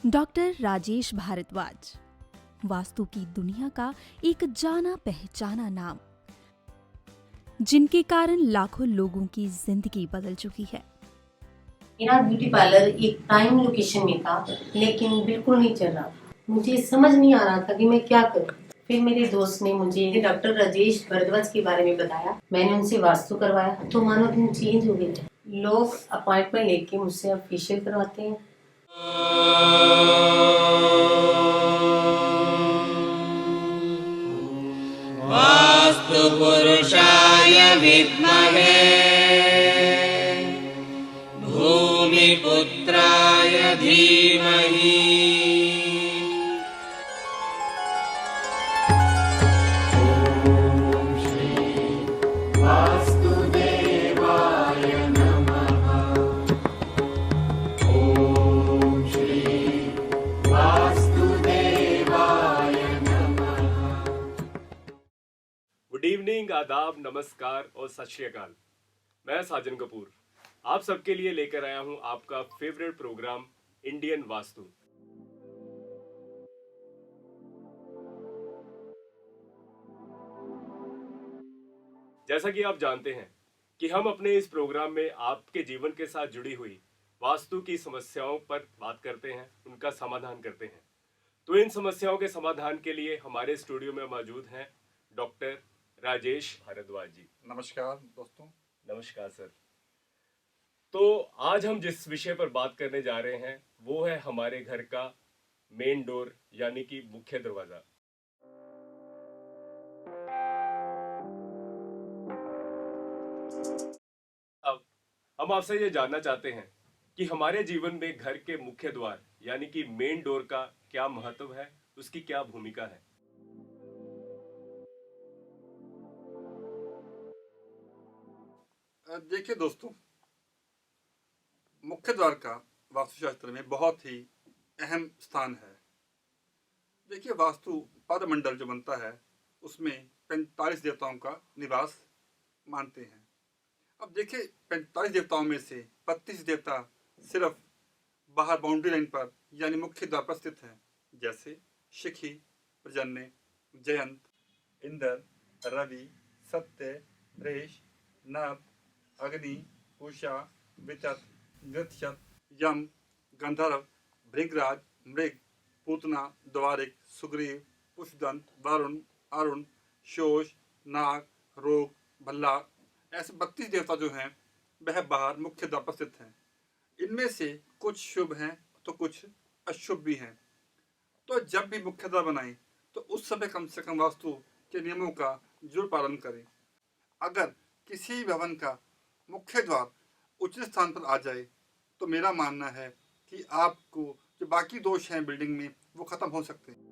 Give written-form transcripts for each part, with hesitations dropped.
Doctor Rajesh Bhardwaj, vastu की दुनिया का एक जाना पहचाना नाम, जिनके कारण लाखों लोगों की जिंदगी बदल चुकी है। मेरा ब्यूटी पार्लर एक प्राइम लोकेशन में था, लेकिन बिल्कुल नहीं चल रहा था। मुझे समझ नहीं आ रहा था कि मैं क्या करूं। फिर मेरे दोस्त ने मुझे डॉक्टर राजेश भारद्वाज के बारे में बताया। मैंने उनसे वास्तु करवाया तो मानो दिन चेंज हो गए। लोग अपॉइंटमेंट लेके मुझसे अब फेशियल करवाते हैं। वास्तु पुरुषाय विद्महे भूमिपुत्राय धीमहि। गुड इवनिंग, आदाब, नमस्कार और सत श्री अकाल। मैं साजन कपूर आप सबके लिए लेकर आया हूं आपका फेवरेट प्रोग्राम इंडियन वास्तु। जैसा कि आप जानते हैं कि हम अपने इस प्रोग्राम में आपके जीवन के साथ जुड़ी हुई वास्तु की समस्याओं पर बात करते हैं, उनका समाधान करते हैं। तो इन समस्याओं के समाधान के लिए हमारे स्टूडियो में मौजूद हैं डॉक्टर राजेश भारद्वाज जी। नमस्कार दोस्तों। नमस्कार सर। तो आज हम जिस विषय पर बात करने जा रहे हैं वो है हमारे घर का मेन डोर, यानी कि मुख्य दरवाजा। अब हम आपसे ये जानना चाहते हैं कि हमारे जीवन में घर के मुख्य द्वार यानी कि मेन डोर का क्या महत्व है, उसकी क्या भूमिका है। देखिए दोस्तों, मुख्य द्वार का वास्तुशास्त्र में बहुत ही अहम स्थान है। देखिए, वास्तु पदमंडल जो बनता है उसमें 45 देवताओं का निवास मानते हैं। अब देखिए, 45 देवताओं में से 32 देवता सिर्फ बाहर बाउंड्री लाइन पर यानी मुख्य द्वार पर स्थित हैं, जैसे शिखी, प्रजन्य, जयंत, इंद्र, रवि, सत्य, रेश, नभ, अग्नि, उषा, वितत, नृत्यत, यम, गंधर्व, भृगराज, मृग, पूतना, द्वारिक, सुग्रीव, पुष्पदंत, वरुण, अरुण, शोष, नाग, रोग, भल्ला, ऐसे 32 देवता जो हैं वह बाहर मुख्य द्वार पर स्थित हैं। इनमें से कुछ शुभ हैं तो कुछ अशुभ भी हैं। तो जब भी मुख्य द्वार बनाएं तो उस समय कम से कम वास्तु के नियमों का जरूर पालन करें। अगर किसी भवन का मुख्य द्वार उचित स्थान पर आ जाए तो मेरा मानना है कि आपको जो बाकी दोष हैं बिल्डिंग में वो खत्म हो सकते हैं।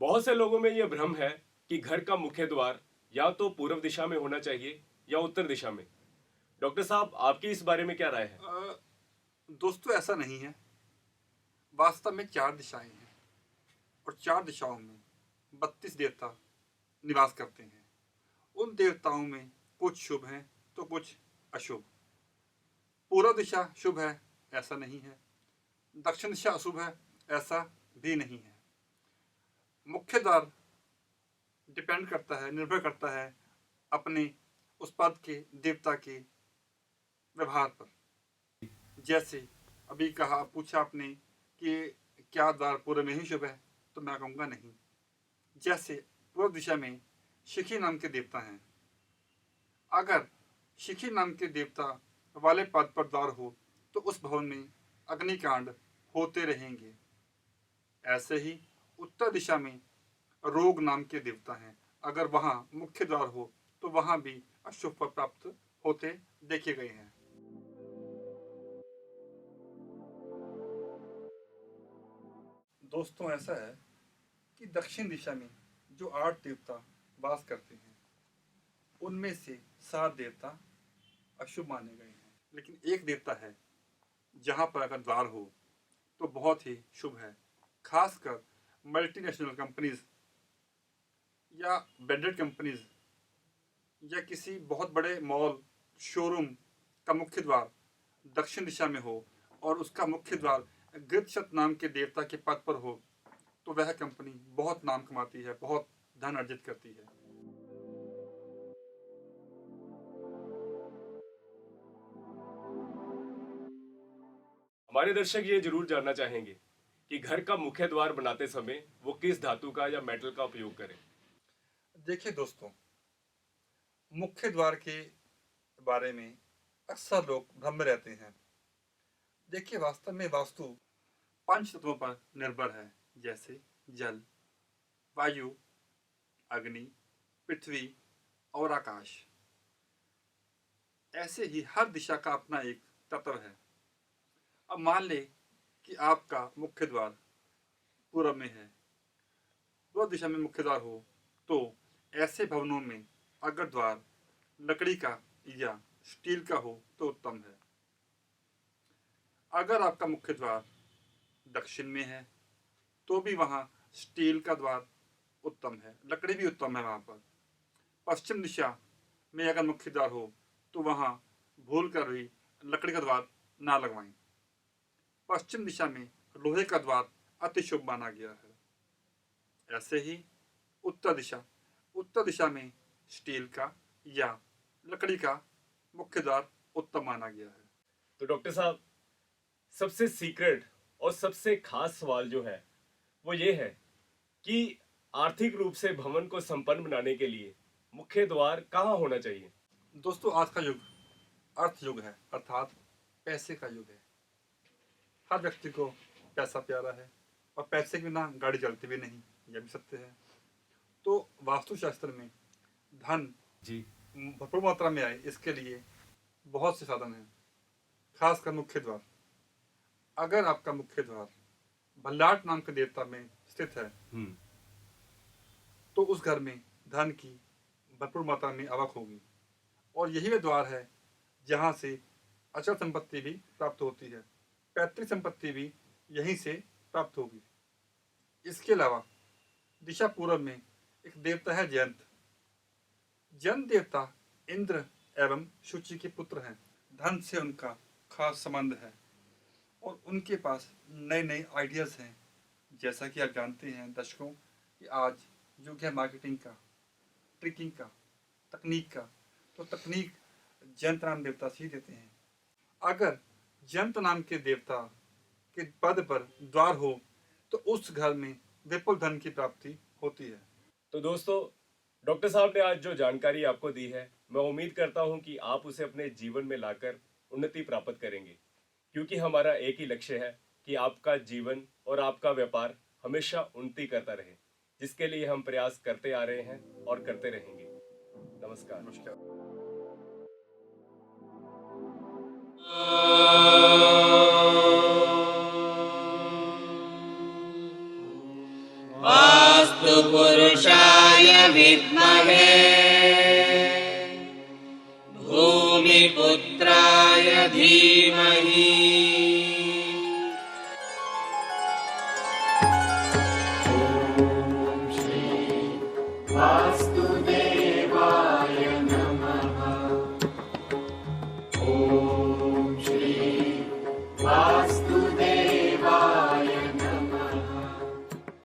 बहुत से लोगों में यह भ्रम है कि घर का मुख्य द्वार या तो पूर्व दिशा में होना चाहिए या उत्तर दिशा में। डॉक्टर साहब, आपकी इस बारे में क्या राय है? दोस्तों, ऐसा नहीं है। वास्तव में 4 दिशाएं हैं और 4 दिशाओं में 32 देवता निवास करते हैं। उन देवताओं में कुछ शुभ हैं तो कुछ अशुभ। पूर्व दिशा शुभ है ऐसा नहीं है, दक्षिण दिशा अशुभ है ऐसा भी नहीं है। मुख्य द्वार डिपेंड करता है, निर्भर करता है अपने उस पद के देवता के व्यवहार पर। जैसे अभी पूछा आपने कि क्या द्वार पूर्व में ही शुभ है, तो मैं कहूँगा नहीं। जैसे पूर्व दिशा में शिखी नाम के देवता हैं, अगर शिखी नाम के देवता वाले पद पर द्वार हो तो उस भवन में अग्निकांड होते रहेंगे। ऐसे ही उत्तर दिशा में रोग नाम के देवता हैं, अगर वहाँ मुख्य द्वार हो तो वहाँ भी अशुभ फल प्राप्त होते देखे गए हैं। दोस्तों, ऐसा है कि दक्षिण दिशा में जो 8 देवता वास करते हैं उनमें से 7 देवता अशुभ माने गए हैं, लेकिन एक देवता है जहाँ पर अगर द्वार हो तो बहुत ही शुभ है। खासकर मल्टीनेशनल कंपनीज या ब्रांडेड कंपनीज या किसी बहुत बड़े मॉल शोरूम का मुख्य द्वार दक्षिण दिशा में हो और उसका मुख्य द्वार गृहशत नाम के देवता के पद पर हो तो वह कंपनी बहुत नाम कमाती है, बहुत धन अर्जित करती है। हमारे दर्शक ये जरूर जानना चाहेंगे कि घर का मुख्य द्वार बनाते समय वो किस धातु का या मेटल का उपयोग करें। देखिए दोस्तों, मुख्य द्वार के बारे में अक्सर लोग भ्रम में रहते हैं। देखिए, वास्तव में वास्तु 5 तत्वों पर निर्भर है, जैसे जल, वायु, अग्नि, पृथ्वी और आकाश। ऐसे ही हर दिशा का अपना एक तत्व है। अब मान ले कि आपका मुख्य द्वार पूरब में है, पूर्व दिशा में मुख्य द्वार हो, तो ऐसे भवनों में अगर द्वार लकड़ी का या स्टील का हो तो उत्तम है। अगर आपका मुख्य द्वार दक्षिण में है तो भी वहाँ स्टील का द्वार उत्तम है, लकड़ी भी उत्तम है वहाँ पर। पश्चिम दिशा में अगर मुख्य द्वार हो तो वहाँ भूल कर भी लकड़ी का द्वार ना लगवाएं। पश्चिम दिशा में लोहे का द्वार अति शुभ माना गया है। ऐसे ही उत्तर दिशा में स्टील का या लकड़ी का मुख्य द्वार उत्तम माना गया है। तो डॉक्टर साहब, सबसे सीक्रेट और सबसे खास सवाल जो है वो ये है कि आर्थिक रूप से भवन को संपन्न बनाने के लिए मुख्य द्वार कहाँ होना चाहिए। दोस्तों, आज का युग अर्थ युग है, अर्थात पैसे का युग है। हर व्यक्ति को पैसा प्यारा है और पैसे के बिना गाड़ी चलती भी नहीं, यह भी सत्य है। तो वास्तुशास्त्र में धन जी भरपूर मात्रा में आए, इसके लिए बहुत से साधन हैं, खासकर मुख्य द्वार। अगर आपका मुख्य द्वार भल्लाट नाम के देवता में स्थित है तो उस घर में धन की भरपूर मात्रा में आवक होगी और यही वह द्वार है जहाँ से अचल संपत्ति भी प्राप्त होती है, पैतृक संपत्ति भी यहीं से प्राप्त होगी। इसके अलावा दिशा पूर्व में एक देवता है जयंत। जयंत देवता इंद्र एवं शुचि के पुत्र हैं। धन से उनका खास संबंध है और उनके पास नए नए आइडियाज़ हैं। जैसा कि आप जानते हैं दर्शकों कि आज युग है मार्केटिंग का, ट्रिकिंग का, तकनीक का, तो तकनीक जयंत नाम देवता से ही देते हैं। अगर जयंत नाम के देवता के पद पर द्वार हो तो उस घर में विपुल धन की प्राप्ति होती है। तो दोस्तों, डॉक्टर साहब ने आज जो जानकारी आपको दी है, मैं उम्मीद करता हूं कि आप उसे अपने जीवन में लाकर उन्नति प्राप्त करेंगे, क्योंकि हमारा एक ही लक्ष्य है कि आपका जीवन और आपका व्यापार हमेशा उन्नति करता रहे, जिसके लिए हम प्रयास करते आ रहे हैं और करते रहेंगे। नमस्कार। नमस्कार। वास्तु पुरुषाय विद्महे भूमिपुत्राय धीमहि। वास्तु